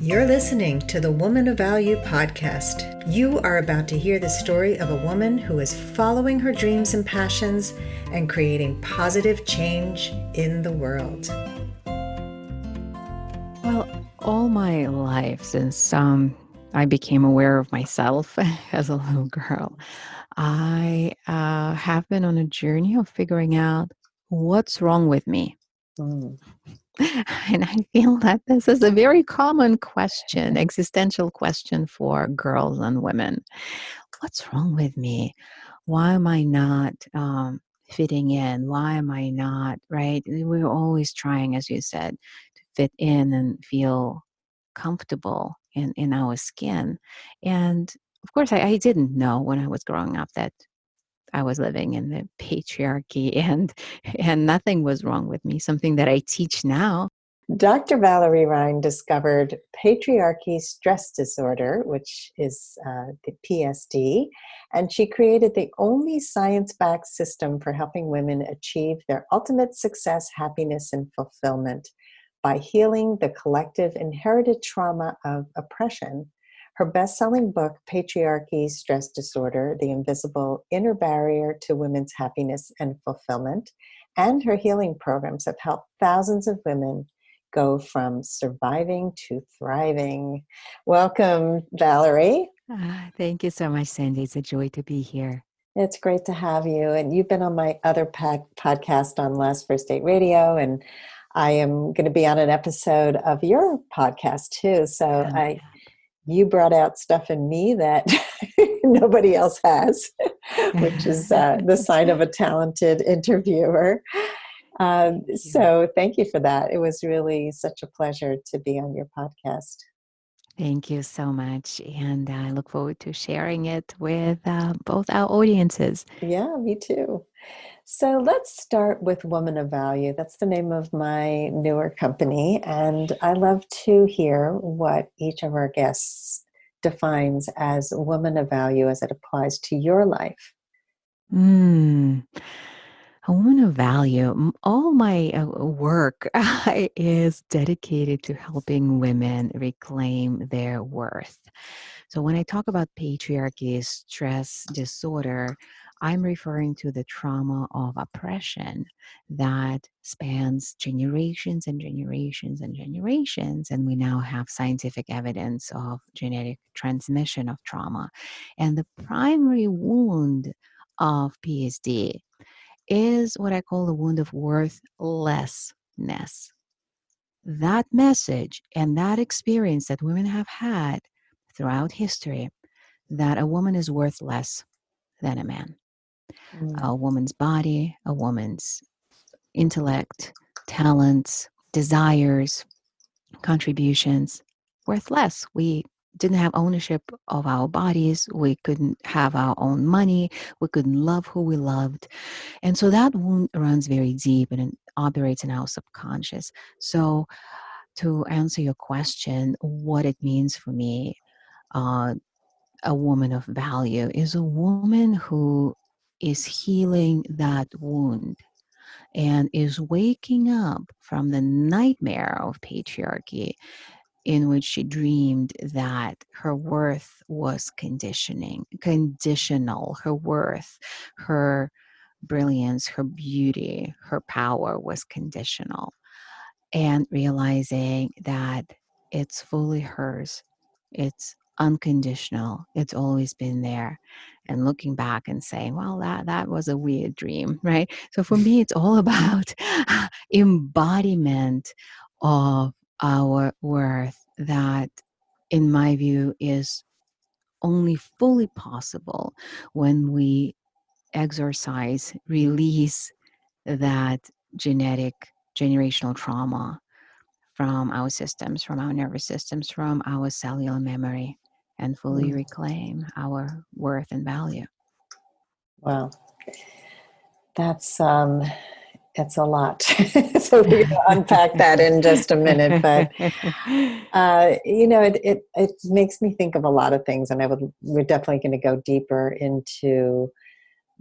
You're listening to the Woman of Value podcast. You are about to hear the story of a woman who is following her dreams and passions and creating positive change in the world. Well, all my life since I became aware of myself as a little girl, I have been on a journey of figuring out what's wrong with me. And I feel that this is a very common question, existential question for girls and women. What's wrong with me? Why am I not fitting in? Why am I not, right? We're always trying, as you said, to fit in and feel comfortable in our skin. And of course, I didn't know when I was growing up that I was living in the patriarchy and nothing was wrong with me, something that I teach now. Dr. Valerie Rein discovered Patriarchy Stress Disorder, which is the PSD, and she created the only science-backed system for helping women achieve their ultimate success, happiness, and fulfillment by healing the collective inherited trauma of oppression. Her best-selling book, Patriarchy Stress Disorder, The Invisible Inner Barrier to Women's Happiness and Fulfillment, and her healing programs have helped thousands of women go from surviving to thriving. Welcome, Valerie. Thank you so much, Sandy. It's a joy to be here. It's great to have you. And you've been on my other podcast on Last First Date Radio, and I am going to be on an episode of your podcast too. So you brought out stuff in me that nobody else has, which is the sign of a talented interviewer. So thank you for that. It was really such a pleasure to be on your podcast. Thank you so much. And I look forward to sharing it with both our audiences. Yeah, me too. So let's start with Woman of Value. That's the name of my newer company. And I love to hear what each of our guests defines as Woman of Value as it applies to your life. A woman of value. All my work is dedicated to helping women reclaim their worth. So when I talk about patriarchy stress disorder, I'm referring to the trauma of oppression that spans generations and generations and generations. And we now have scientific evidence of genetic transmission of trauma. And the primary wound of PSD is what I call the wound of worthlessness. That message and that experience that women have had throughout history, that a woman is worth less than a man. A woman's body, a woman's intellect, talents, desires, contributions, worth less. We didn't have ownership of our bodies. We couldn't have our own money. We couldn't love who we loved. And so that wound runs very deep and it operates in our subconscious. So to answer your question, what it means for me, a woman of value is a woman who is healing that wound and is waking up from the nightmare of patriarchy in which she dreamed that her worth was conditional. Her worth, her brilliance, her beauty, her power was conditional. And realizing that it's fully hers, it's unconditional, it's always been there. And looking back and saying, well, that was a weird dream, right? So for me, it's all about embodiment of our worth that, in my view, is only fully possible when we exercise, release that generational trauma from our systems, from our nervous systems, from our cellular memory, and fully reclaim our worth and value. Wow. That's a lot. So we're going to unpack that in just a minute. But, it makes me think of a lot of things. And we're definitely going to go deeper into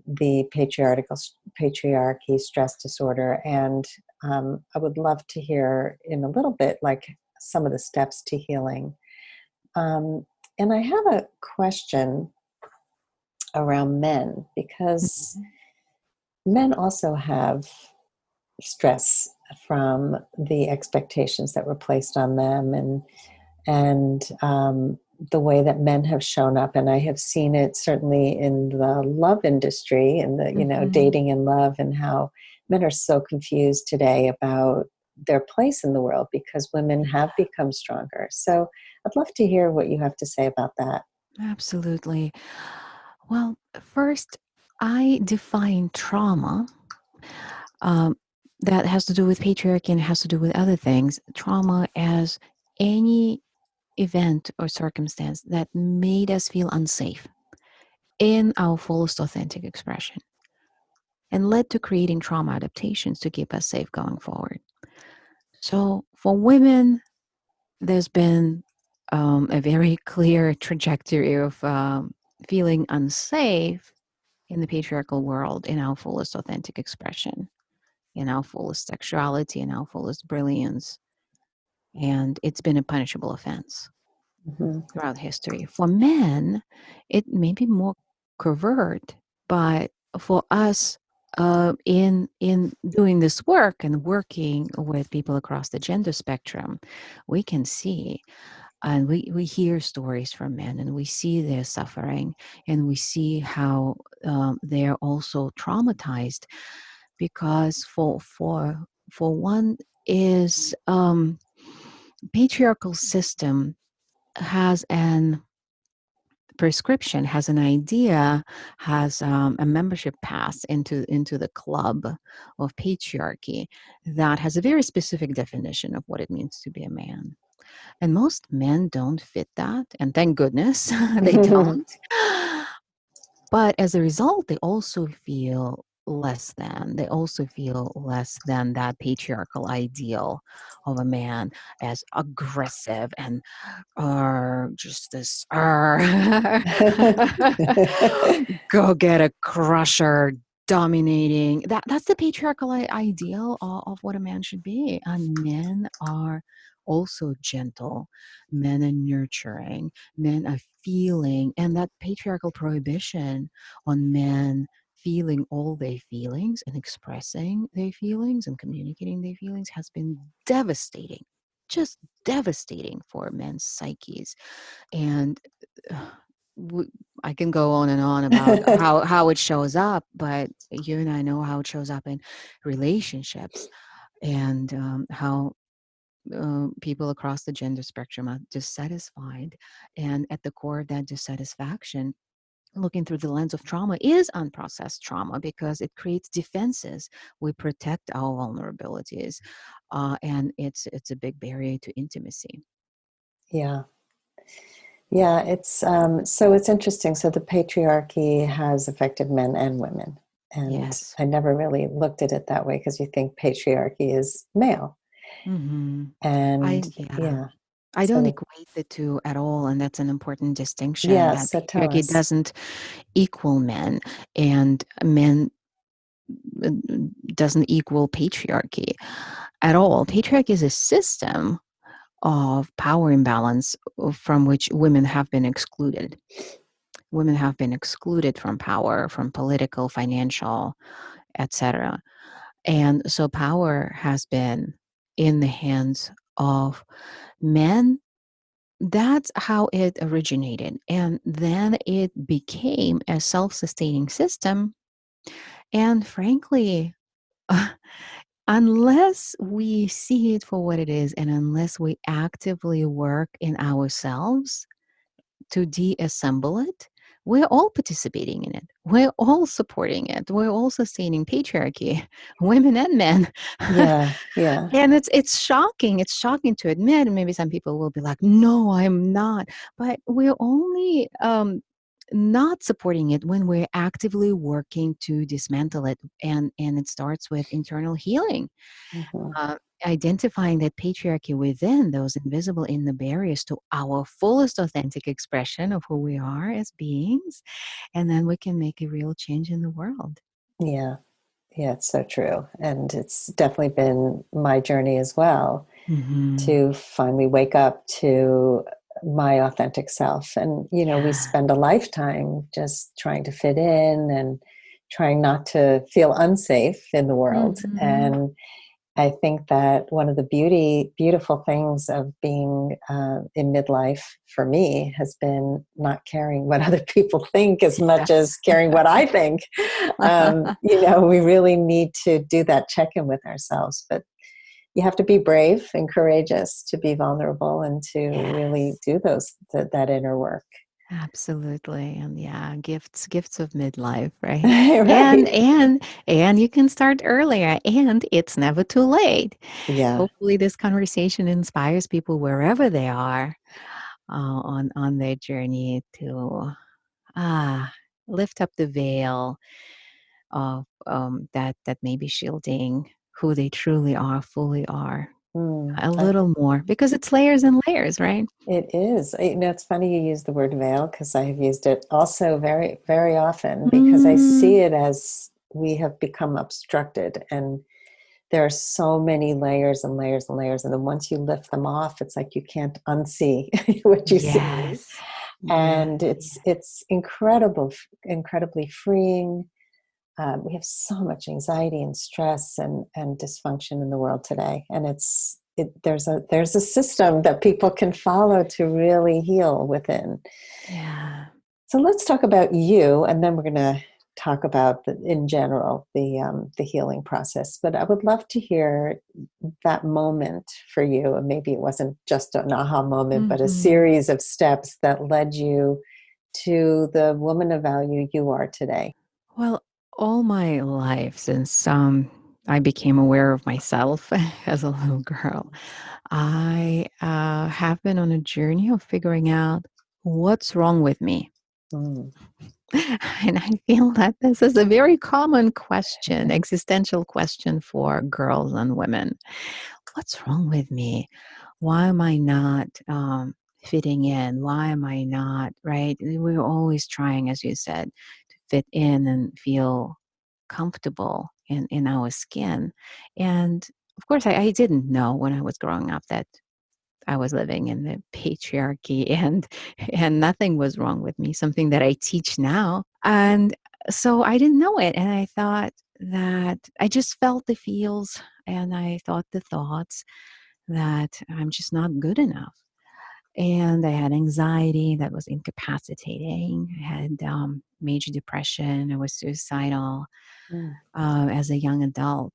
the patriarchy stress disorder. And I would love to hear in a little bit, like, some of the steps to healing. And I have a question around men, because Mhm. men also have stress from the expectations that were placed on them, and the way that men have shown up. And I have seen it certainly in the love industry, in the, Mhm. dating and love, and how men are so confused today about their place in the world because women have become stronger. So I'd love to hear what you have to say about that. Absolutely. Well, first, I define trauma um, that has to do with patriarchy and has to do with other things. Trauma as any event or circumstance that made us feel unsafe in our fullest authentic expression and led to creating trauma adaptations to keep us safe going forward. So for women, there's been a very clear trajectory of feeling unsafe in the patriarchal world in our fullest authentic expression, in our fullest sexuality, in our fullest brilliance. And it's been a punishable offense Hmm. throughout history. For men, it may be more covert, but for us, in doing this work and working with people across the gender spectrum, we can see and we hear stories from men and we see their suffering and we see how they're also traumatized because for one is patriarchal system has an prescription, has an idea, has a membership pass into the club of patriarchy that has a very specific definition of what it means to be a man. And most men don't fit that, and thank goodness they don't. But as a result, they also feel less than. They also feel less than that patriarchal ideal of a man as aggressive and just this go get a crusher, dominating. That's the patriarchal ideal of what a man should be. And men are also gentle. Men are nurturing. Men are feeling, and that patriarchal prohibition on men feeling all their feelings and expressing their feelings and communicating their feelings has been devastating, just devastating for men's psyches. And uh, I can go on and on about how it shows up, but you and I know how it shows up in relationships and how people across the gender spectrum are dissatisfied. And at the core of that dissatisfaction, looking through the lens of trauma is unprocessed trauma because it creates defenses. We protect our vulnerabilities, and it's a big barrier to intimacy. Yeah. Yeah, so it's interesting. So the patriarchy has affected men and women. And Yes. I never really looked at it that way because you think patriarchy is male. Hmm. And Yeah. yeah, I don't so equate the two at all, and that's an important distinction. yeah, That so tell patriarchy us. doesn't equal men, and men uh, doesn't equal patriarchy at all. Patriarchy is a system of power imbalance from which women have been excluded. Women have been excluded from power, from political, financial, etc. And so power has been in the hands of men. That's how it originated. And then it became a self sustaining system. And frankly, unless we see it for what it is, and unless we actively work in ourselves to deassemble it, we're all participating in it. We're all supporting it. We're all sustaining patriarchy, women and men. Yeah, yeah. And it's shocking. It's shocking to admit, and maybe some people will be like, "No, I'm not." But we're only not supporting it when we're actively working to dismantle it, and it starts with internal healing, Hmm. uh, identifying that patriarchy within, those invisible inner barriers to our fullest authentic expression of who we are as beings, and then we can make a real change in the world. Yeah, yeah, it's so true. And it's definitely been my journey as well. Mm-hmm. to finally wake up to my authentic self. And, we Yeah. spend a lifetime just trying to fit in and trying not to feel unsafe in the world. Mm-hmm. And I think that one of the beautiful things of being in midlife for me has been not caring what other people think as much as caring what I think. We really need to do that check-in with ourselves, but you have to be brave and courageous to be vulnerable and to really Yes. do that inner work. Absolutely. And yeah, gifts of midlife, right? And Right. and and you can start earlier, and it's never too late. Yeah. Hopefully this conversation inspires people wherever they are on their journey to ah lift up the veil of that may be shielding who they truly are, fully are, Mm. a little more, because it's layers and layers, right? It is. It's funny you use the word veil because I have used it also very, very often because I see Mm, it as we have become obstructed and there are so many layers and layers and layers. And then once you lift them off, it's like you can't unsee what you see. yes. Yes. And it's incredibly freeing. We have so much anxiety and stress and dysfunction in the world today, and there's a system that people can follow to really heal within. Yeah. So let's talk about you, and then we're going to talk about in general the healing process. But I would love to hear that moment for you, and maybe it wasn't just an aha moment, but a Mhm. series of steps that led you to the woman of value you are today. Well, all my life since, I became aware of myself as a little girl, I, have been on a journey of figuring out what's wrong with me. Mm. And I feel that this is a very common question, existential question for girls and women. What's wrong with me? Why am I not fitting in? Why am I not, right? We're always trying, as you said, to fit in and feel comfortable in our skin. And of course, I didn't know when I was growing up that I was living in the patriarchy and nothing was wrong with me, something that I teach now. And so I didn't know it. And I thought that I just felt the feels and I thought the thoughts that I'm just not good enough. And I had anxiety that was incapacitating. I had major depression. I was suicidal Mm. as a young adult.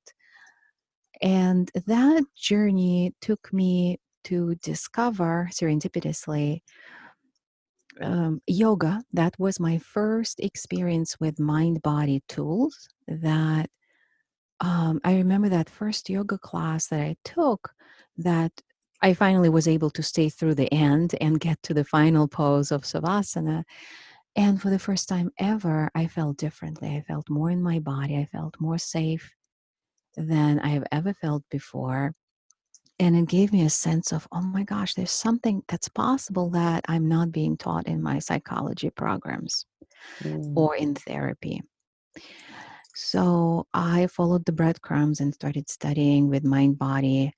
And that journey took me to discover serendipitously yoga. That was my first experience with mind body tools. That I remember that first yoga class that I took, that I finally was able to stay through the end and get to the final pose of Savasana. And for the first time ever, I felt differently. I felt more in my body. I felt more safe than I have ever felt before. And it gave me a sense of, oh my gosh, there's something that's possible that I'm not being taught in my psychology programs Mm. or in therapy. So I followed the breadcrumbs and started studying with mind body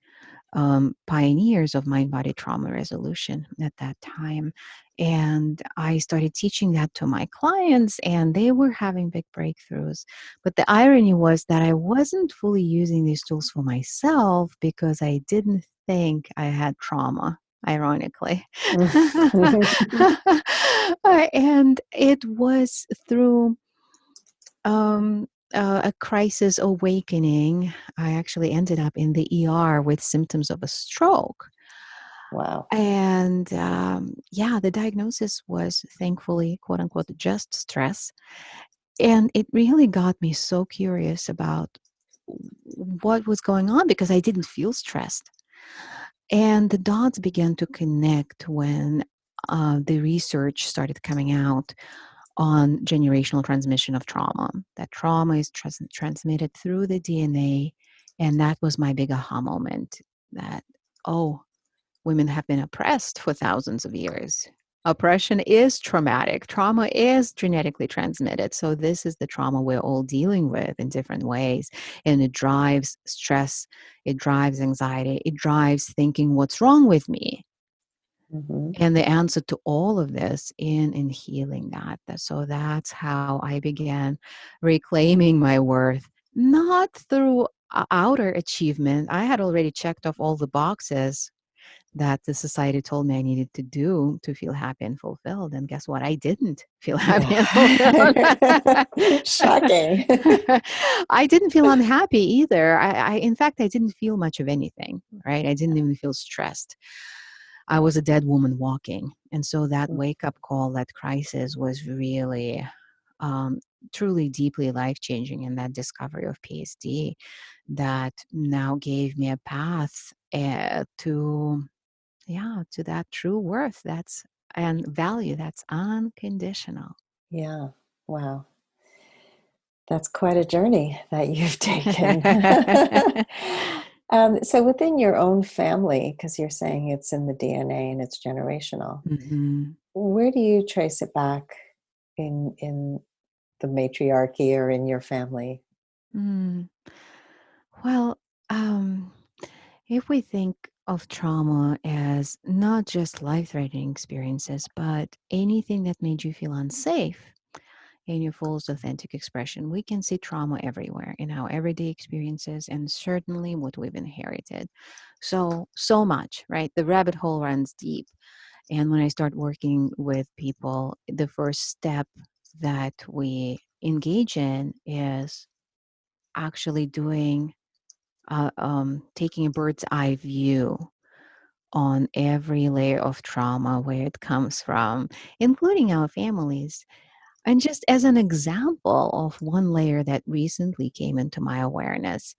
pioneers of mind body trauma resolution at that time. And I started teaching that to my clients, and they were having big breakthroughs. But the irony was that I wasn't fully using these tools for myself because I didn't think I had trauma, ironically. And it was through a crisis awakening. I actually ended up in the ER with symptoms of a stroke. Wow. And yeah, the diagnosis was thankfully, quote unquote, just stress. And it really got me so curious about what was going on because I didn't feel stressed. And the dots began to connect when the research started coming out on generational transmission of trauma. That trauma is transmitted through the DNA. And that was my big aha moment that, oh, women have been oppressed for thousands of years. Oppression is traumatic. Trauma is genetically transmitted. So this is the trauma we're all dealing with in different ways. And it drives stress, it drives anxiety, it drives thinking, what's wrong with me? Mm-hmm. And the answer to all of this in healing that. So that's how I began reclaiming my worth, not through outer achievement. I had already checked off all the boxes that the society told me I needed to do to feel happy and fulfilled. And guess what? I didn't feel happy and fulfilled. Yeah. Shocking. I didn't feel unhappy either. In fact, I didn't feel much of anything, right? I didn't even feel stressed. I was a dead woman walking. And so that wake up call, that crisis was really um, truly deeply life changing. And that discovery of PSD that now gave me a path to that true worth and value that's unconditional. Yeah. Wow. That's quite a journey that you've taken. So within your own family, because you're saying it's in the DNA and it's generational, Mhm. where do you trace it back in the matriarchy or in your family? Mm. Well, um, if we think of trauma as not just life threatening experiences, but anything that made you feel unsafe in your fullest authentic expression, we can see trauma everywhere in our everyday experiences and certainly what we've inherited. So much, right? The rabbit hole runs deep. And when I start working with people, the first step that we engage in is actually taking a bird's eye view on every layer of trauma, where it comes from, including our families. And just as an example of one layer that recently came into my awareness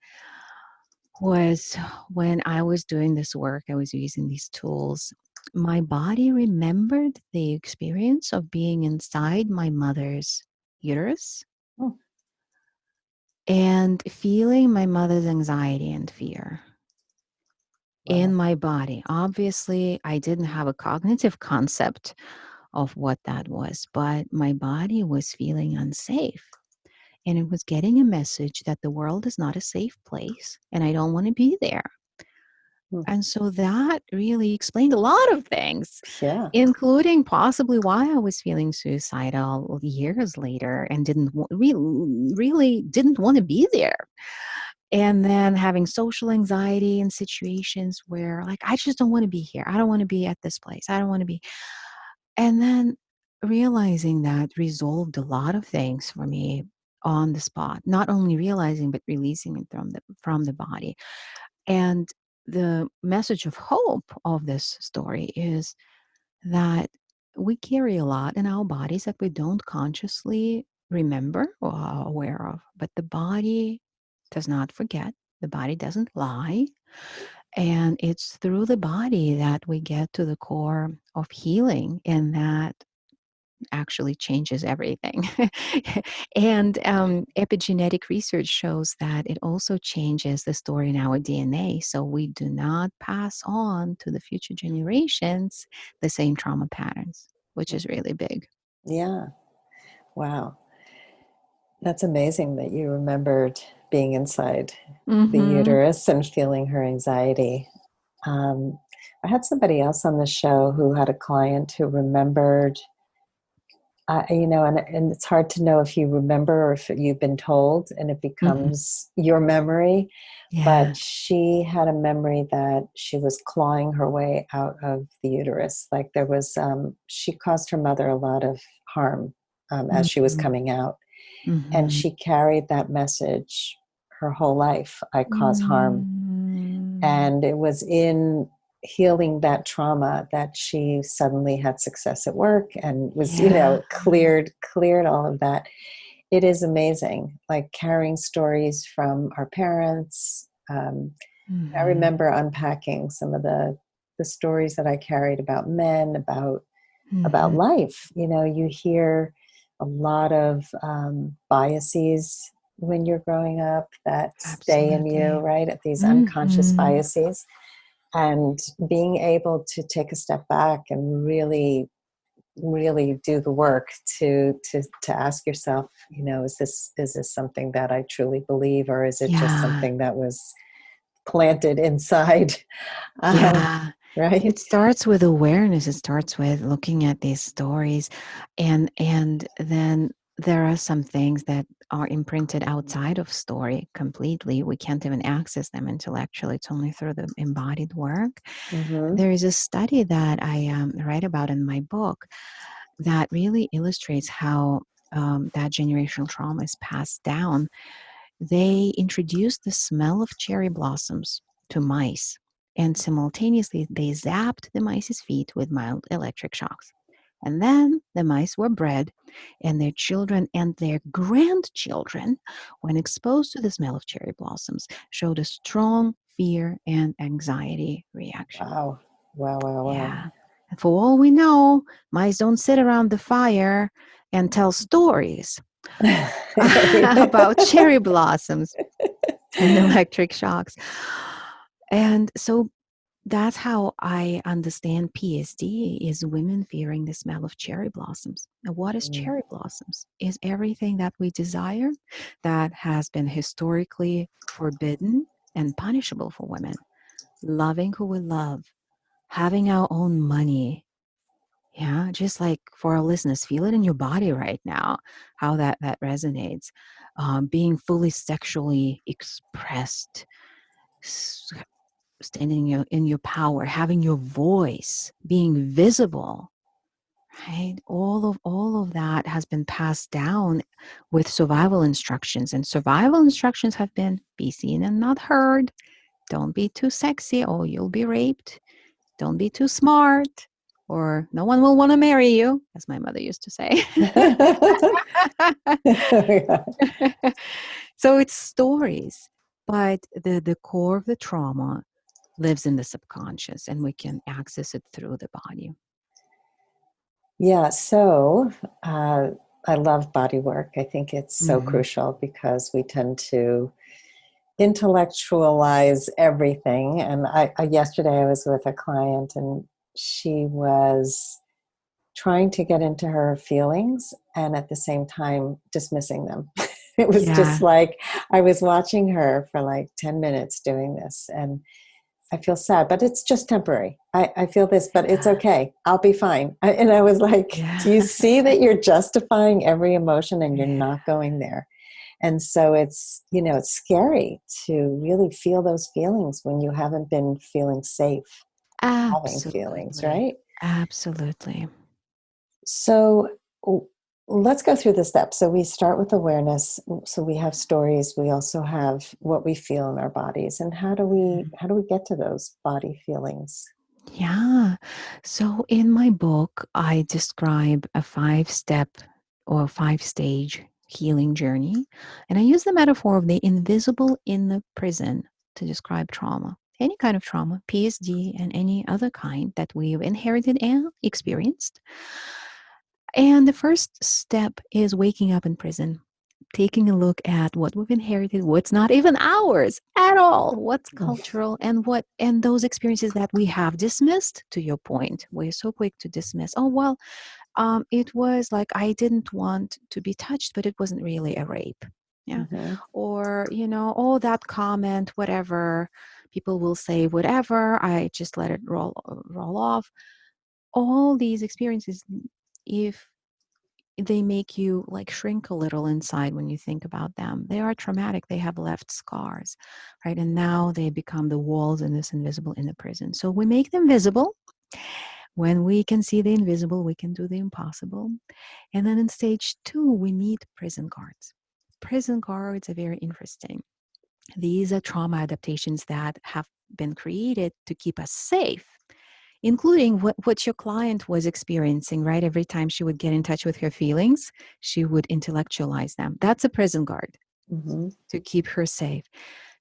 was when I was doing this work, I was using these tools. My body remembered the experience of being inside my mother's uterus Oh, and feeling my mother's anxiety and fear in wow. my body. Obviously, I didn't have a cognitive concept of what that was, but my body was feeling unsafe. And it was getting a message that the world is not a safe place and I don't want to be there. Hmm. And so that really explained a lot of things, Yeah. including possibly why I was feeling suicidal years later and really didn't want to be there. And then having social anxiety in situations where, like, I just don't want to be here. I don't want to be at this place. I don't want to be. And then realizing that resolved a lot of things for me on the spot. Not only realizing, but releasing it from the body. And the message of hope of this story is that we carry a lot in our bodies that we don't consciously remember or are aware of. But the body does not forget, the body doesn't lie. And it's through the body that we get to the core of healing, and that actually changes everything. And epigenetic research shows that it also changes the story in our DNA. So we do not pass on to the future generations the same trauma patterns, which is really big. Yeah. Wow. That's amazing that you remembered being inside the Mm-hmm. uterus and feeling her anxiety. Um, I had somebody else on the show who had a client who remembered, and it's hard to know if you remember or if you've been told and it Mm-hmm. becomes your memory. But Yeah. she had a memory that she was clawing her way out of the uterus. Like she caused her mother a lot of harm as she was Mm-hmm. coming out. And Mm-hmm. she carried that message her whole life. I cause harm. Mm-hmm. And it was in healing that trauma that she suddenly had success at work and was, Yeah. cleared all of that. It is amazing, like carrying stories from our parents. I Mm-hmm. remember unpacking some of the stories that I carried about men, about Mm-hmm. life. You hear a lot of biases when you're growing up that stay in you, Absolutely. right? At these unconscious Mm-hmm. biases. And being able to take a step back and really really do the work to ask yourself, is this something that I truly believe, or is it just Yeah. something that was planted inside? Yeah. It Right? starts with awareness. It starts with looking at these stories, and then there are some things that are imprinted outside of story completely. We can't even access them intellectually. It's only through the embodied work. Mm-hmm. There is a study that I write about in my book that really illustrates how that generational trauma is passed down. They introduced the smell of cherry blossoms to mice, and simultaneously they zapped the mice's feet with mild electric shocks. And then the mice were bred, and their children and their grandchildren, when exposed to the smell of cherry blossoms, showed a strong fear and anxiety reaction. Wow. Wow, wow, wow. Yeah. And for all we know, mice don't sit around the fire and tell stories about cherry blossoms and electric shocks. And so that's how I understand PSD is women fearing the smell of cherry blossoms. Now, what is Mm. cherry blossoms? Is everything that we desire that has been historically forbidden and punishable for women. Loving who we love, having our own money. Yeah, just like for our listeners, feel it in your body right now, how that resonates. Being fully sexually expressed, standing in your power, having your voice, being visible, right? All of that has been passed down with survival instructions, and survival instructions have been be seen and not heard. Don't be too sexy or you'll be raped. Don't be too smart or no one will want to marry you, as my mother used to say. So it's stories, but the core of the trauma lives in the subconscious, and we can access it through the body. Yeah, so I love body work. I think it's so Mm-hmm. crucial because we tend to intellectualize everything. And yesterday I was with a client, and she was trying to get into her feelings and at the same time dismissing them. It was just Yeah. like I was watching her for like 10 minutes doing this, and I feel sad, but it's just temporary. I feel this, but it's Yeah. okay. I'll be fine. And I was like, do you Yeah. see that you're justifying every emotion and you're Yeah. not going there? And so it's scary to really feel those feelings when you haven't been feeling safe having feelings, Absolutely. right? Absolutely. So let's go through the steps. So we start with awareness. So we have stories. We also have what we feel in our bodies, and how do we get to those body feelings? Yeah. So in my book, I describe a 5-step or 5-stage healing journey. And I use the metaphor of the invisible in the prison to describe trauma. Any kind of trauma, PSD, and any other kind that we've inherited and experienced. And the first step is waking up in prison, taking a look at what we've inherited, what's not even ours at all, what's cultural, and those experiences that we have dismissed. To your point, we're so quick to dismiss. Oh well, it was like I didn't want to be touched, but it wasn't really a rape. Yeah, Mm-hmm. or oh that comment, whatever. People will say whatever. I just let it roll off. All these experiences, if they make you like shrink a little inside when you think about them. They are traumatic. They have left scars, right? And now they become the walls in this invisible inner prison. So we make them visible. When we can see the invisible, we can do the impossible. And then in stage 2, we need prison guards. Prison guards are very interesting. These are trauma adaptations that have been created to keep us safe, including what your client was experiencing, right? Every time she would get in touch with her feelings, she would intellectualize them. That's a prison guard Mm-hmm. to keep her safe.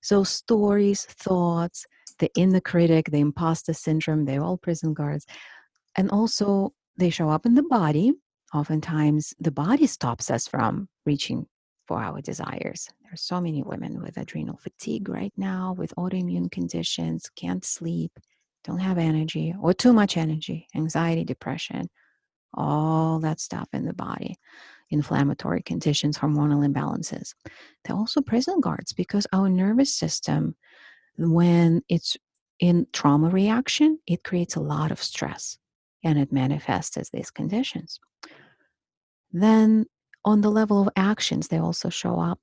So stories, thoughts, the inner critic, the imposter syndrome, they're all prison guards. And also they show up in the body. Oftentimes the body stops us from reaching for our desires. There are so many women with adrenal fatigue right now, with autoimmune conditions, can't sleep, don't have energy, or too much energy, anxiety, depression. all that stuff in the body, inflammatory conditions, hormonal imbalances. They're also prison guards because our nervous system, when it's in trauma reaction, it creates a lot of stress and it manifests as these conditions. Then, on the level of actions, they also show up.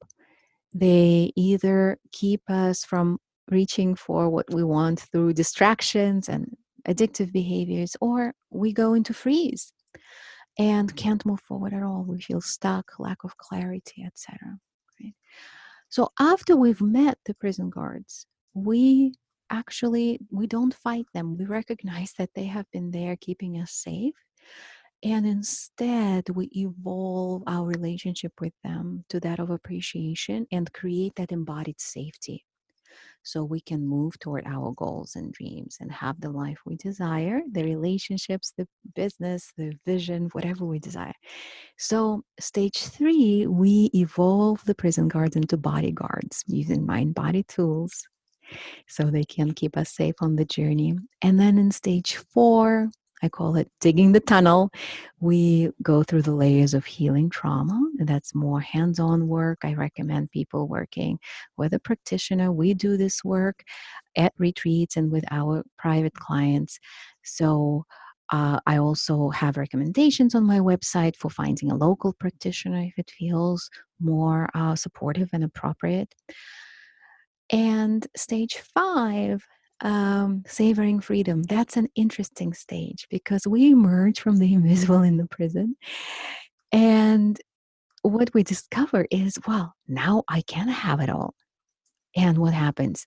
They either keep us from reaching for what we want through distractions and addictive behaviors, or we go into freeze and can't move forward at all. We feel stuck, lack of clarity, etc. Right? So after we've met the prison guards, we don't fight them. We recognize that they have been there keeping us safe. And instead, we evolve our relationship with them to that of appreciation and create that embodied safety so we can move toward our goals and dreams and have the life we desire, the relationships, the business, the vision, whatever we desire. So, stage 3, we evolve the prison guards into bodyguards using mind body tools so they can keep us safe on the journey. And then in stage 4, I call it digging the tunnel. We go through the layers of healing trauma. And that's more hands-on work. I recommend people working with a practitioner. We do this work at retreats and with our private clients. So I also have recommendations on my website for finding a local practitioner if it feels more supportive and appropriate. And stage 5, savoring freedom. That's an interesting stage because we emerge from the invisible in the prison. And what we discover is, well, now I can have it all. And what happens?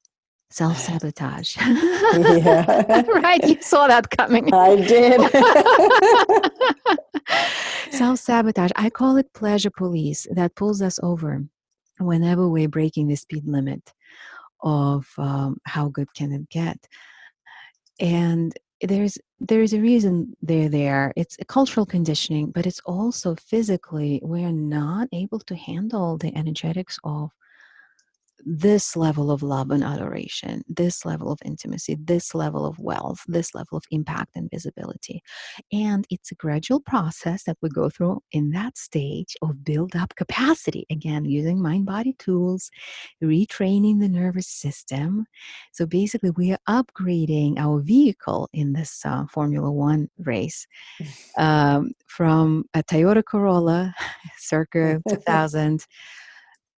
Self-sabotage. Yeah. Right? You saw that coming. I did. Self-sabotage. I call it pleasure police that pulls us over whenever we're breaking the speed limit of how good can it get. And there's a reason they're there. It's a cultural conditioning, but it's also physically we're not able to handle the energetics of this level of love and adoration, this level of intimacy, this level of wealth, this level of impact and visibility. And it's a gradual process that we go through in that stage of build up capacity. Again, using mind body tools, retraining the nervous system. So basically, we are upgrading our vehicle in this Formula One race from a Toyota Corolla circa 2000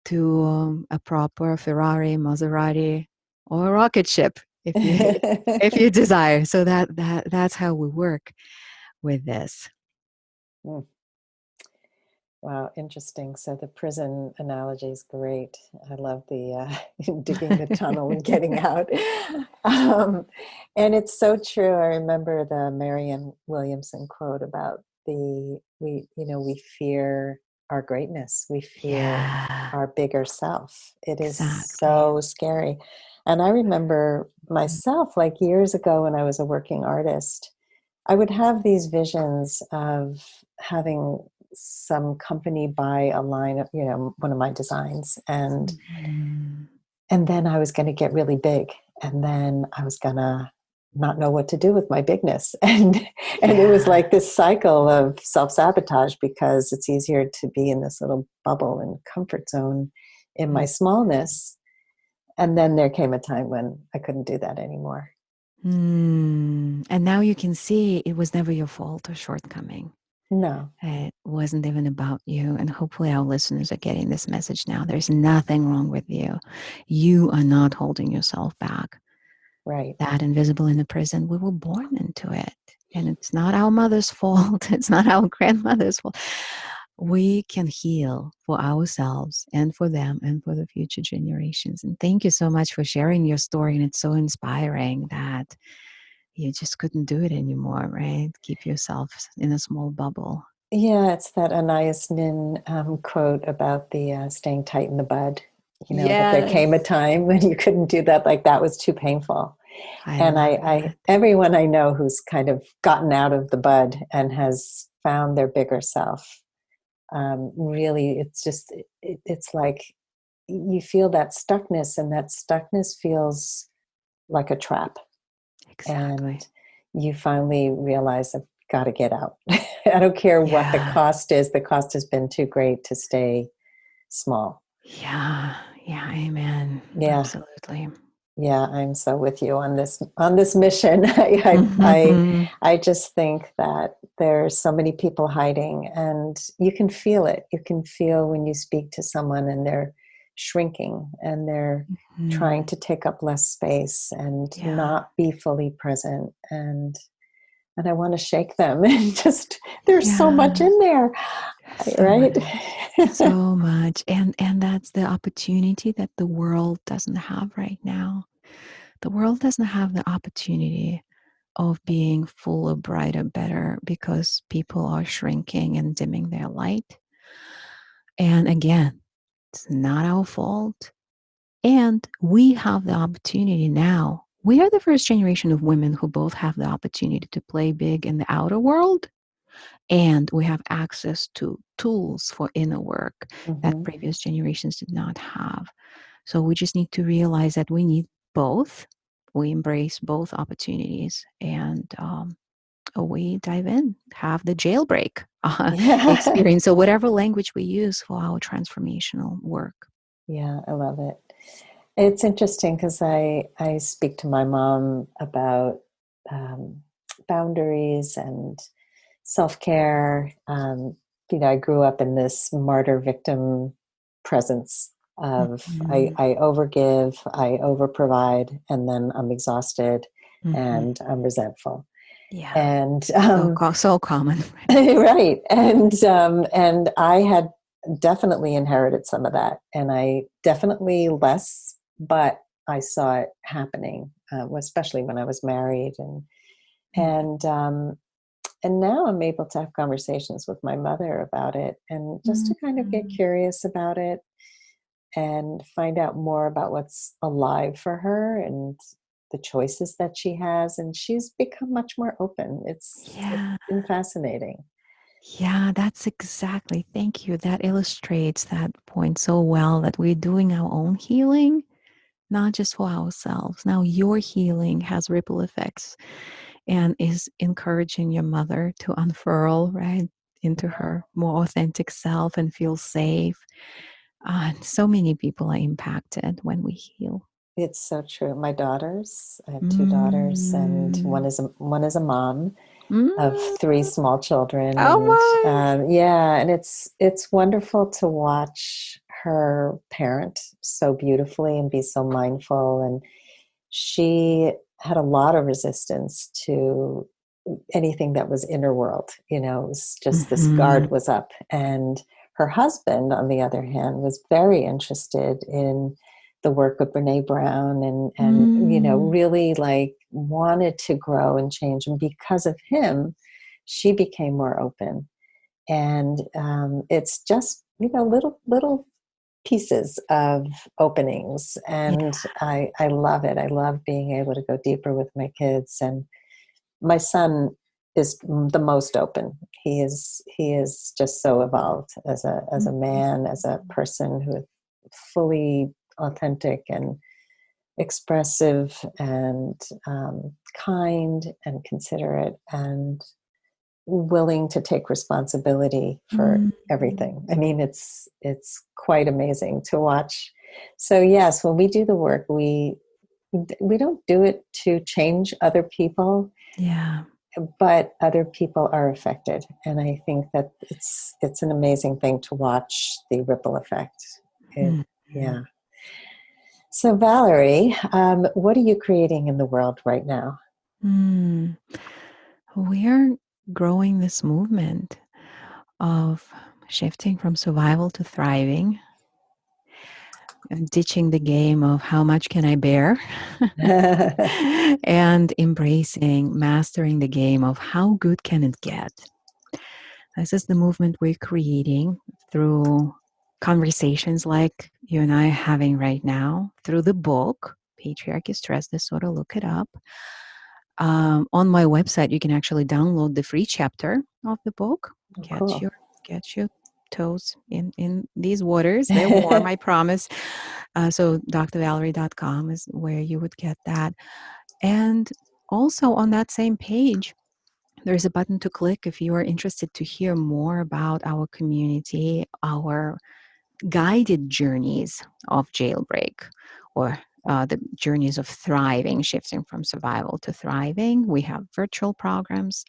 to a proper Ferrari, Maserati, or a rocket ship if you desire. So that's how we work with this. Mm. Wow, interesting. So the prison analogy is great. I love the digging the tunnel and getting out. And it's so true. I remember the Marianne Williamson quote about we fear our greatness. We fear Yeah, our bigger self. It is exactly. so scary. And I remember myself, like years ago when I was a working artist, I would have these visions of having some company buy a line of, one of my designs, Mhm. and then I was going to get really big, and then I was going to not know what to do with my bigness, and it was Yeah. like this cycle of self-sabotage because it's easier to be in this little bubble and comfort zone in my smallness. And then there came a time when I couldn't do that anymore. And now you can see it was never your fault or shortcoming. No. It wasn't even about you. And hopefully, our listeners are getting this message now. There's nothing wrong with you. You are not holding yourself back. Right. That invisible in the prison, we were born into it. And it's not our mother's fault. It's not our grandmother's fault. We can heal for ourselves and for them and for the future generations. And thank you so much for sharing your story. And it's so inspiring that you just couldn't do it anymore, right? Keep yourself in a small bubble. Yeah, it's that Anais Nin quote about the staying tight in the bud. That there came a Yes, time when you couldn't do that, like that was too painful. I And love I that. everyone I know who's kind of gotten out of the bud and has found their bigger self, really, it's just, it's like you feel that stuckness, and that stuckness feels like a trap. Exactly. And you finally realize I've got to get out. I don't care what the Yeah. cost is. The cost has been too great to stay small. Yeah. Yeah. Amen. Yeah. Absolutely. Yeah, I'm so with you on this mission. Mm-hmm. I just think that there's so many people hiding, and you can feel it. You can feel when you speak to someone and they're shrinking and they're trying Mm. to take up less space and Yeah. not be fully present. And I want to shake them and just there's so much Yeah. in there, So right? much. So much. And that's the opportunity that the world doesn't have right now. The world doesn't have the opportunity of being fuller, brighter, better because people are shrinking and dimming their light. And again, it's not our fault. And we have the opportunity now. We are the first generation of women who both have the opportunity to play big in the outer world, and we have access to tools for inner work that Hmm. previous generations did not have. So we just need to realize that we need both. We embrace both opportunities, and we dive in, have the jailbreak Yeah. experience. So whatever language we use for our transformational work. Yeah, I love it. It's interesting because I speak to my mom about um, boundaries and self care. I grew up in this martyr victim presence of Mm-hmm. I overgive, I overprovide, and then I'm exhausted Mm-hmm. and I'm resentful. Yeah. And So common. right, and I had definitely inherited some of that, and I definitely less, but I saw it happening, especially when I was married, and and now I'm able to have conversations with my mother about it, and just to kind of get Mm-hmm. curious about it and find out more about what's alive for her and the choices that she has, and she's become much more open. It's Yeah. been fascinating. Yeah, that's exactly. Thank you. That illustrates that point so well that we're doing our own healing, not just for ourselves. Now, your healing has ripple effects and is encouraging your mother to unfurl, right, into her more authentic self and feel safe. And so many people are impacted when we heal. It's so true. My daughters, I have two daughters, and Mm. one is a mom of Mm. three small children, Oh and my. yeah, and it's wonderful to watch her parent so beautifully and be so mindful. And she had a lot of resistance to anything that was inner world. It was just this Mm-hmm. guard was up, and her husband, on the other hand, was very interested in the work of Brene Brown, and Mm. really like wanted to grow and change. And because of him, she became more open. And it's just little pieces of openings, Yeah. and I love it. I love being able to go deeper with my kids. And my son is the most open. He is just so evolved as a man, as a person who is fully authentic and expressive and kind and considerate and willing to take responsibility for Mm. everything. I mean, it's quite amazing to watch. So yes, when we do the work, we don't do it to change other people, Yeah. but other people are affected, and I think that it's an amazing thing to watch the ripple effect. It, Mhm. yeah. So Valerie, what are you creating in the world right now? Mm. We're growing this movement of shifting from survival to thriving and ditching the game of how much can I bear and embracing, mastering the game of how good can it get. This is the movement we're creating through conversations like you and I are having right now, through the book, Patriarchy Stress Disorder, look it up. On my website, you can actually download the free chapter of the book. Oh, Get cool. your get your toes in these waters. They're warm, I promise. So drvalerie.com is where you would get that. And also on that same page, there is a button to click if you are interested to hear more about our community, our guided journeys of jailbreak, or the journeys of thriving, shifting from survival to thriving. We have virtual programs.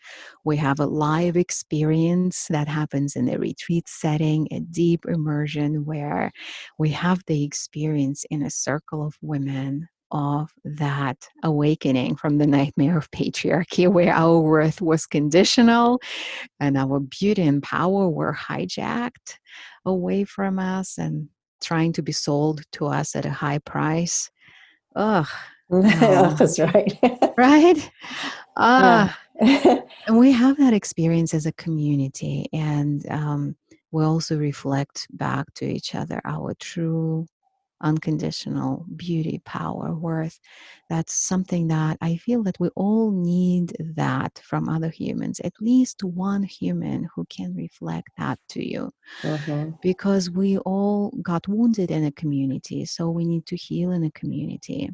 We have a live experience that happens in a retreat setting, a deep immersion where we have the experience in a circle of women of that awakening from the nightmare of patriarchy, where our worth was conditional and our beauty and power were hijacked away from us and trying to be sold to us at a high price. Ugh, no. That's right. Right? Uh, And we have that experience as a community, and we also reflect back to each other our true unconditional beauty, power, worth. That's something that I feel that we all need that from other humans, at least one human who can reflect that to you. mhm. Because we all got wounded in a community, so we need to heal in a community.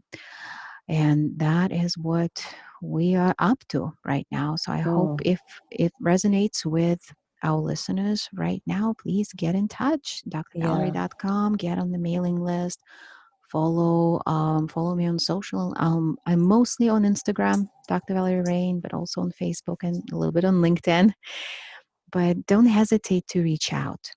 And that is what we are up to right now. So I hope Mm, if it resonates with our listeners right now, please get in touch. yeah, drvalerie.com, get on the mailing list, follow me on social. I'm mostly on Instagram, Dr. Valerie Rein, but also on Facebook and a little bit on LinkedIn. But don't hesitate to reach out.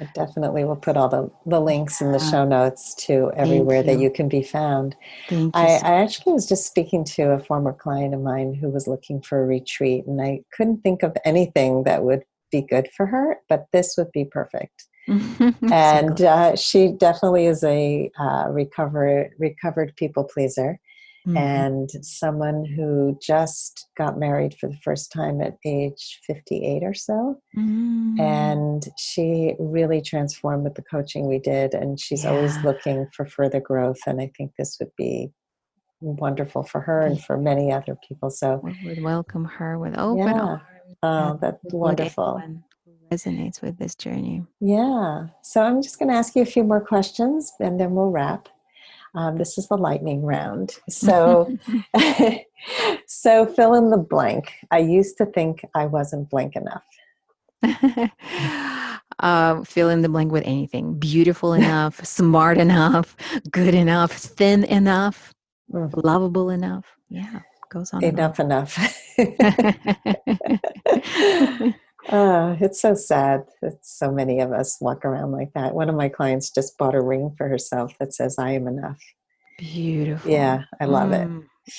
I definitely will put all the links in the Uh, show notes to Thank everywhere that you. you can be found. Thank you I so actually was just speaking to a former client of mine who was looking for a retreat, and I couldn't think of anything that would be good for her, but this would be perfect. so And glad. she definitely is a recovered people pleaser, Mhm. and someone who just got married for the first time at age 58 or so. Mm. And she really transformed with the coaching we did, and she's always Yeah, looking for further growth. And I think this would be wonderful for her and we for many other people. So, would welcome her with open yeah, arms, and oh, that's would let wonderful. anyone who resonates with this journey. Yeah. So, I'm just going to ask you a few more questions and then we'll wrap. This is the lightning round. So, so fill in the blank. I used to think I wasn't blank enough. Fill in the blank with anything. Beautiful enough, smart enough, good enough, thin enough, Mm, lovable enough. Yeah, goes on and on. enough. It's so sad that so many of us walk around like that. One of my clients just bought a ring for herself that says, I am enough. Beautiful. Yeah, I love it.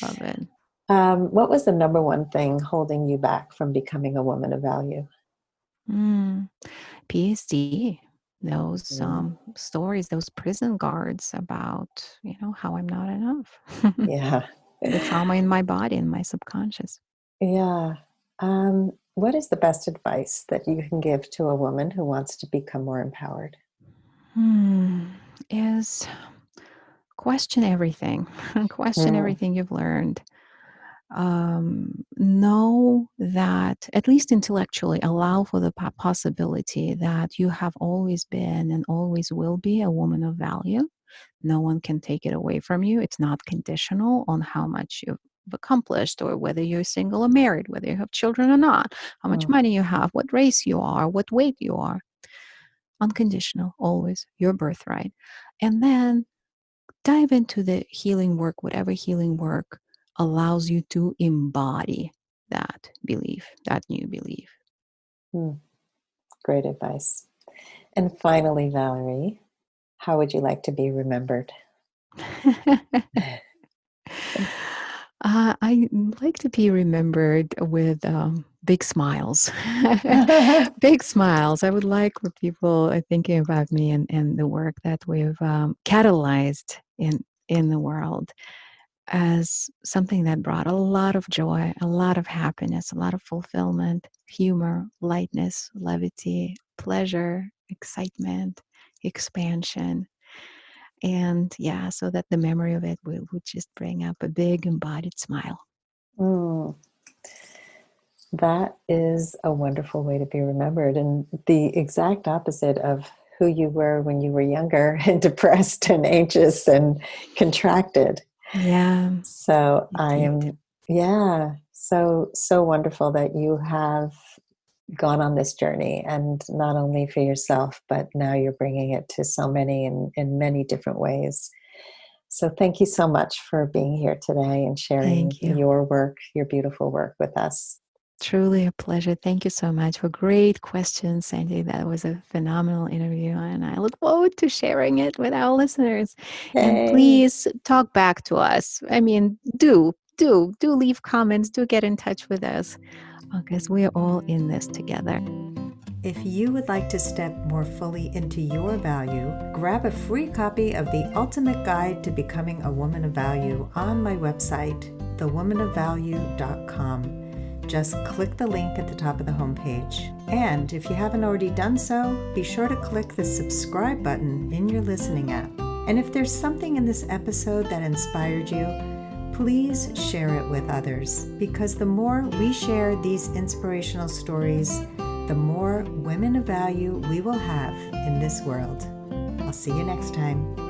Love it. What was the number one thing holding you back from becoming a woman of value? Mm. PSD, those Mm, stories, those prison guards about, how I'm not enough. yeah. The trauma in my body and my subconscious. Yeah. What is the best advice that you can give to a woman who wants to become more empowered? Hmm. Is question everything. Question Mm, everything you've learned. Know that, at least intellectually, allow for the possibility that you have always been and always will be a woman of value. No one can take it away from you. It's not conditional on how much you've accomplished or whether you're single or married, whether you have children or not, how much mm, money you have, what race you are, what weight you are. Unconditional, always your birthright. And then dive into the healing work, whatever healing work allows you to embody that belief, that new belief. mm. Great advice. And finally, Valerie, how would you like to be remembered? I like to be remembered with big smiles. Big smiles. I would like for people thinking about me and the work that we've catalyzed in the world as something that brought a lot of joy, a lot of happiness, a lot of fulfillment, humor, lightness, levity, pleasure, excitement, expansion. And yeah, so that the memory of it would just bring up a big embodied smile. Mm, that is a wonderful way to be remembered, and the exact opposite of who you were when you were younger and depressed and anxious and contracted. Yeah, So I indeed. am, yeah. So wonderful that you have gone on this journey, and not only for yourself, but now you're bringing it to so many in many different ways. So thank you so much for being here today and sharing Thank you. your work, your beautiful work with us. Truly a pleasure. Thank you so much for great questions, Sandy. That was a phenomenal interview, and I look forward to sharing it with our listeners. And Yay! please talk back to us. I mean, do leave comments, do get in touch with us, because we are all in this together. If you would like to step more fully into your value, grab a free copy of The Ultimate Guide to Becoming a Woman of Value on my website, thewomanofvalue.com. Just click the link at the top of the homepage. And if you haven't already done so, be sure to click the subscribe button in your listening app. And if there's something in this episode that inspired you, please share it with others, because the more we share these inspirational stories, the more women of value we will have in this world. I'll see you next time.